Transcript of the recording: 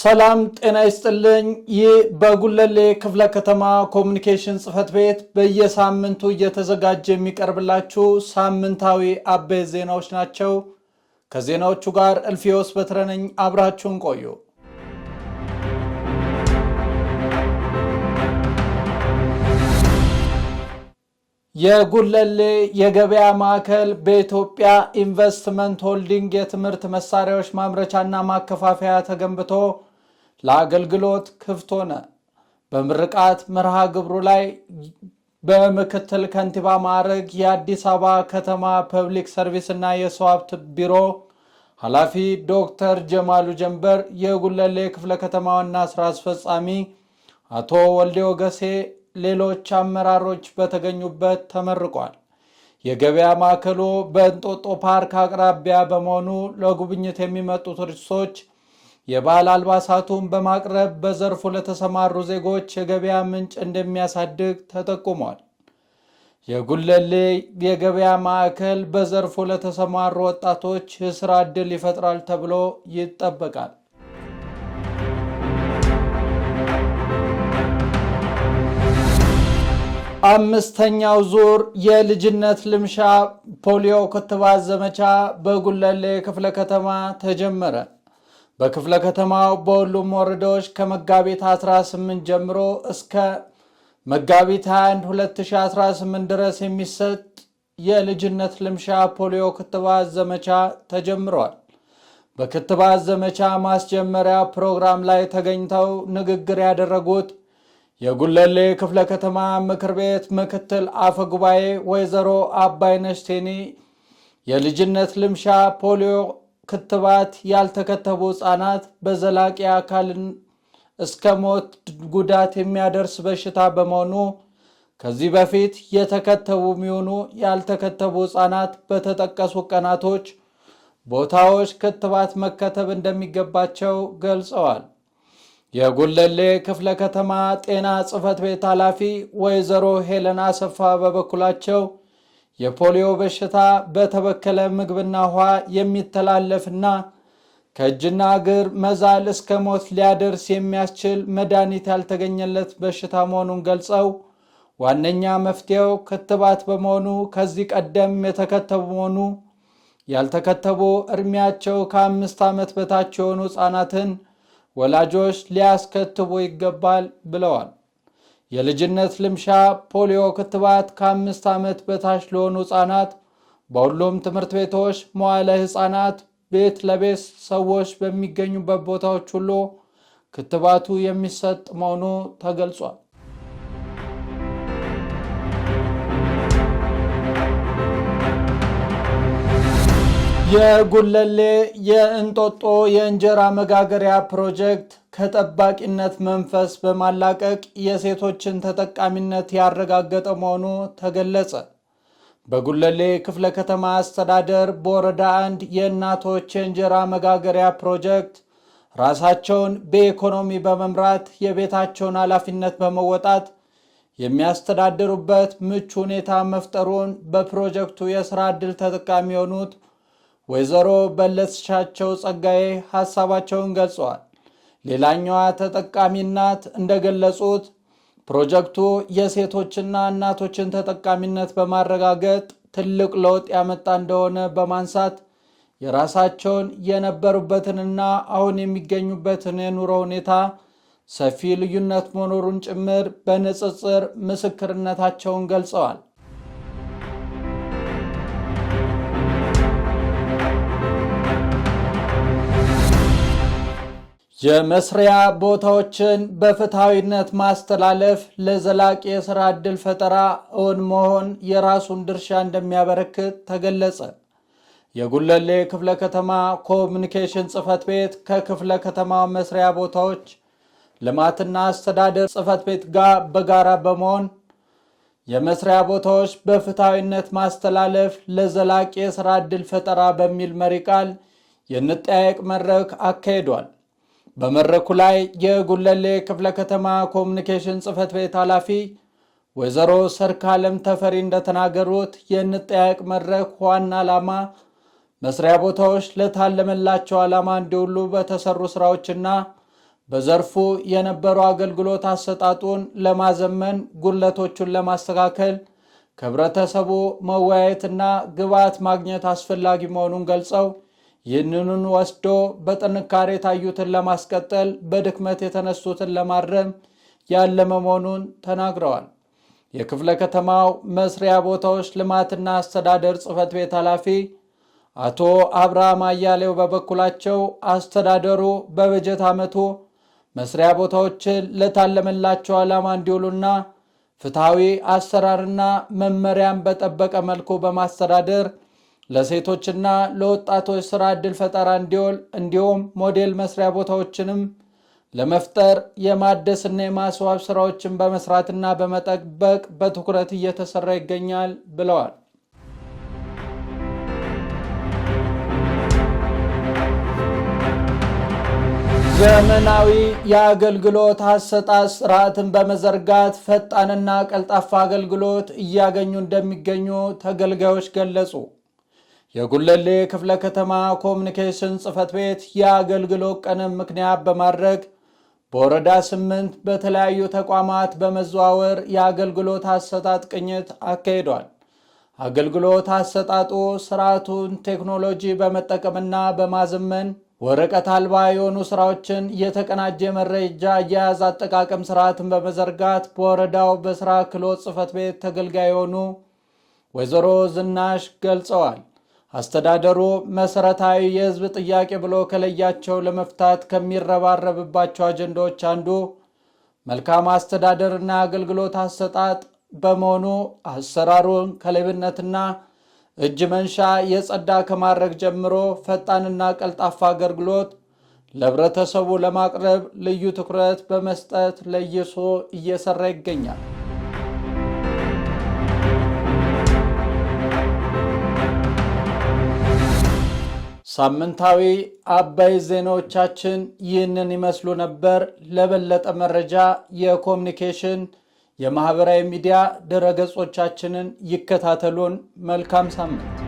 ሰላም ጤና ይስጥልኝ። ይህ በጉለሌ ክፍለ ከተማ ኮሙኒኬሽን ጽህፈት ቤት በየሳምንቱ እየተዘጋጀ የሚቀርብላችሁ ሳምንታዊ አበይት ዜናዎች ናቸው። ከዜናዎቹ ጋር እልፊዮስ በትረነኝ አብራችሁን ቆዩ። የጉለሌ የገበያ ማዕከል በኢትዮጵያ ኢንቨስትመንት ሆልዲንግ የትምህርት መሳሪያዎች ማምረቻና ማከፋፈያ ተገንብቶ ለአገልግሎት ክፍት ሆነ። በምርቃት መርሃ ግብሩ ላይ በምክትል ከንቲባ ማዕረግ የአዲስ አበባ ከተማ ፐብሊክ ሰርቪስ እና የሰው ሀብት ቢሮ ኃላፊ ዶክተር ጀማሉ ጀንበር፣ የጉለሌ ክፍለ ከተማ ዋና ስራ አስፈጻሚ አቶ ወልዴ ወገሴ፣ ሌሎች አመራሮች በተገኙበት ተመርቋል። የገበያ ማዕከሉ በእንጦጦ ፓርክ አቅራቢያ በመሆኑ ለጉብኝት የሚመጡ ቱሪስቶች የባህል አልባሳቱን በማቅረብ በዘርፉ ለተሰማሩ ዜጎች የገበያ ምንጭ እንደሚያሳድግ ተጠቁሟል። የጉለሌ የገበያ ማዕከል በዘርፉ ለተሰማሩ ወጣቶች የሥራ ዕድል ይፈጥራል ተብሎ ይጠበቃል። አምስተኛው ዙር የልጅነት ልምሻ ፖሊዮ ክትባት ዘመቻ በጉለሌ ክፍለ ከተማ ተጀመረ። በክፍለ ከተማው በሁሉም ወረዳዎች ከመጋቢት 18 ጀምሮ እስከ መጋቢት 21 2018 ድረስ የሚሰጥ የልጅነት ልምሻ ፖሊዮ ክትባት ዘመቻ ተጀምሯል። በክትባት ዘመቻ ማስጀመሪያ ፕሮግራም ላይ ተገኝተው ንግግር ያደረጉት የጉለሌ ክፍለ ከተማ ምክር ቤት ምክትል አፈ ጉባኤ ወይዘሮ አባይነሽ ቴኒ የልጅነት ልምሻ ፖሊዮ ክትባት ያልተከተቡ ህጻናት በዘላቂ አካል እስከ ሞት ጉዳት የሚያደርስ በሽታ በመሆኑ ከዚህ በፊት የተከተቡ የሚሆኑ ያልተከተቡ ህጻናት በተጠቀሱ ቀናቶች፣ ቦታዎች ክትባት መከተብ እንደሚገባቸው ገልጸዋል። የጉለሌ ክፍለ ከተማ ጤና ጽህፈት ቤት ኃላፊ ወይዘሮ ሄለን አሰፋ በበኩላቸው የፖሊዮ በሽታ በተበከለ ምግብና ውሃ የሚተላለፍና ከእጅና እግር መዛል እስከ ሞት ሊያደርስ የሚያስችል መድኃኒት ያልተገኘለት በሽታ መሆኑን ገልጸው ዋነኛ መፍትሄው ክትባት በመሆኑ ከዚህ ቀደም የተከተቡ መሆኑ ያልተከተቡ እድሜያቸው ከ5 ዓመት በታች የሆኑ ህጻናትን ወላጆች ሊያስከትቡ ይገባል ብለዋል። የልጅነት ልምሻ ፖሊዮ ክትባት ከ5 ዓመት በታች ለሆኑ ህጻናት በሁሉም ትምህርት ቤቶች፣ መዋዕለ ህጻናት፣ ቤት ለቤት ሰዎች በሚገኙበት ቦታዎች ሁሉ ክትባቱ የሚሰጥ መሆኑ ተገልጿል። የጉለሌ የእንጦጦ የእንጀራ መጋገሪያ ፕሮጀክት ከጠባቂነት መንፈስ በማላቀቅ የሴቶችን ተጠቃሚነት ያረጋገጠ መሆኑ ተገለጸ። በጉለሌ ክፍለ ከተማ አስተዳደር በወረዳ 1 የእናቶች የእንጀራ መጋገሪያ ፕሮጀክት ራሳቸውን በኢኮኖሚ በመምራት የቤታቸውን ኃላፊነት በመወጣት የሚያስተዳድሩበት ምቹ ሁኔታ መፍጠሩን በፕሮጀክቱ የሥራ ዕድል ተጠቃሚ የሆኑት ወይዘሮ በለስሻቸው ጸጋዬ ሐሳባቸውን ገልጸዋል። ሌላኛዋ ተጠቃሚ እናት እንደገለጹት ፕሮጀክቱ የሴቶችና እናቶችን ተጠቃሚነት በማረጋገጥ ትልቅ ለውጥ ያመጣ እንደሆነ በማንሳት የራሳቸውን የነበሩበትንና አሁን የሚገኙበትን የኑሮ ሁኔታ ሰፊ ልዩነት መኖሩን ጭምር በንጽጽር ምስክርነታቸውን ገልጸዋል። የመስሪያ ቦታዎችን በፍትሃዊነት ማስተላለፍ ለዘላቂ የሥራ ዕድል ፈጠራ እውን መሆን የራሱን ድርሻ እንደሚያበረክት ተገለጸ። የጉለሌ ክፍለ ከተማ ኮሙኒኬሽን ጽህፈት ቤት ከክፍለ ከተማው መስሪያ ቦታዎች ልማትና አስተዳደር ጽህፈት ቤት ጋር በጋራ በመሆን የመስሪያ ቦታዎች በፍትሃዊነት ማስተላለፍ ለዘላቂ የሥራ ዕድል ፈጠራ በሚል መሪ ቃል የንጠያየቅ መድረክ አካሂዷል። በመድረኩ ላይ የጉለሌ ክፍለ ከተማ ኮሙኒኬሽን ጽህፈት ቤት ኃላፊ ወይዘሮ ሰርካለም ተፈሪ እንደተናገሩት የንጠያየቅ መድረክ ዋና ዓላማ መስሪያ ቦታዎች ለታለመላቸው ዓላማ እንዲውሉ በተሰሩ ስራዎችና በዘርፉ የነበሩ አገልግሎት አሰጣጡን ለማዘመን፣ ጉድለቶቹን ለማስተካከል ከህብረተሰቡ መወያየትና ግብዓት ማግኘት አስፈላጊ መሆኑን ገልጸው ይህንኑን ወስዶ በጥንካሬ ታዩትን ለማስቀጠል፣ በድክመት የተነሱትን ለማረም ያለመ መሆኑን ተናግረዋል። የክፍለ ከተማው መስሪያ ቦታዎች ልማትና አስተዳደር ጽሕፈት ቤት ኃላፊ አቶ አብርሃም አያሌው በበኩላቸው አስተዳደሩ በበጀት ዓመቱ መስሪያ ቦታዎችን ለታለመላቸው ዓላማ እንዲውሉና ፍትሐዊ አሰራርና መመሪያን በጠበቀ መልኩ በማስተዳደር ለሴቶችና ለወጣቶች ስራ ዕድል ፈጠራ እንዲውል እንዲሁም ሞዴል መስሪያ ቦታዎችንም ለመፍጠር የማደስና የማስዋብ ስራዎችን በመስራትና በመጠበቅ በትኩረት እየተሰራ ይገኛል ብለዋል። ዘመናዊ የአገልግሎት አሰጣጥ ስርዓትን በመዘርጋት ፈጣንና ቀልጣፋ አገልግሎት እያገኙ እንደሚገኙ ተገልጋዮች ገለጹ። የጉለሌ ክፍለ ከተማ ኮሚኒኬሽን ጽሕፈት ቤት የአገልግሎት ቀንን ምክንያት በማድረግ በወረዳ 8 በተለያዩ ተቋማት በመዘዋወር የአገልግሎት አሰጣጥ ቅኝት አካሂዷል። አገልግሎት አሰጣጡ ስርዓቱን ቴክኖሎጂ በመጠቀምና በማዘመን ወረቀት አልባ የሆኑ ስራዎችን የተቀናጀ መረጃ አያያዝ አጠቃቀም ስርዓትን በመዘርጋት በወረዳው በስራ ክህሎት ጽሕፈት ቤት ተገልጋይ የሆኑ ወይዘሮ ዝናሽ ገልጸዋል። አስተዳደሩ መሰረታዊ የህዝብ ጥያቄ ብሎ ከለያቸው ለመፍታት ከሚረባረብባቸው አጀንዳዎች አንዱ መልካም አስተዳደርና አገልግሎት አሰጣጥ በመሆኑ አሰራሩን ከሌብነትና እጅ መንሻ የጸዳ ከማድረግ ጀምሮ ፈጣንና ቀልጣፋ አገልግሎት ለህብረተሰቡ ለማቅረብ ልዩ ትኩረት በመስጠት ለይሶ እየሰራ ይገኛል። ሳምንታዊ አባይ ዜናዎቻችን ይህንን ይመስሉ ነበር። ለበለጠ መረጃ የኮሚኒኬሽን የማህበራዊ ሚዲያ ድረገጾቻችንን ይከታተሉን። መልካም ሳምንት።